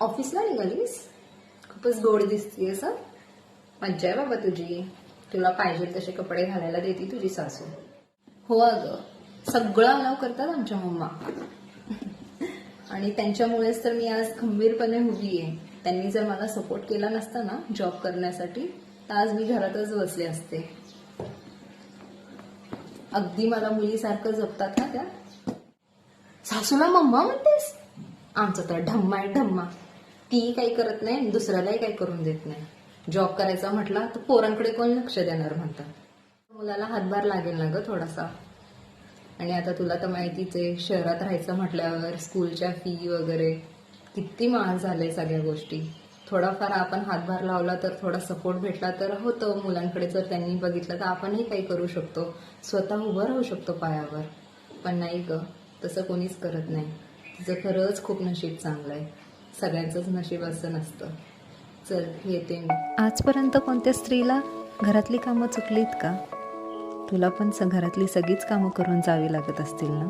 ऑफिसला निघालीस? खूपच गोड दिसतीये सर. मज्जा आहे बाबा तुझी. तुला पाहिजे तसे कपडे घालायला देते तुझी सासू. हो अगं, सगळं अलाव करतात आमच्या मम्मा. आणि त्यांच्यामुळेच तर मी आज खंबीरपणे उभी आहे. त्यांनी जर मला सपोर्ट केला नसता ना जॉब करण्यासाठी, तर आज मी घरातच बसले असते. अगदी मला मुलीसारखं जपतात ना त्या. सासूला मम्मा म्हणतेस? आमचा तर ढम्मा आहे ढम्मा. ती काही करत नाही आणि दुसऱ्यालाही काही करून देत नाही. जॉब करायचा म्हटला तर पोरांकडे कोण लक्ष देणार म्हणतात. मुलाला हातभार लागेल ना ग थोडासा. आणि आता तुला तर माहितीच आहे, शहरात राहायचं म्हटल्यावर स्कूलच्या फी वगैरे किती महाग झाले सगळ्या गोष्टी. थोडाफार आपण हातभार लावला तर, थोडा सपोर्ट भेटला तर होतं. मुलांकडे जर त्यांनी बघितलं तर आपणही काही करू शकतो, स्वतः उभं राहू शकतो पायावर. पण नाही ग, तसं कोणीच करत नाही. तिचं खरंच खूप नशीब चांगलं आहे. सगळ्यांचंच नशीब असं नसतं. चल येते मी. आजपर्यंत कोणत्या स्त्रीला घरातली कामं चुकलीत का? तुला पण घरातली सगळीच कामं करून जावी लागत असतील ना?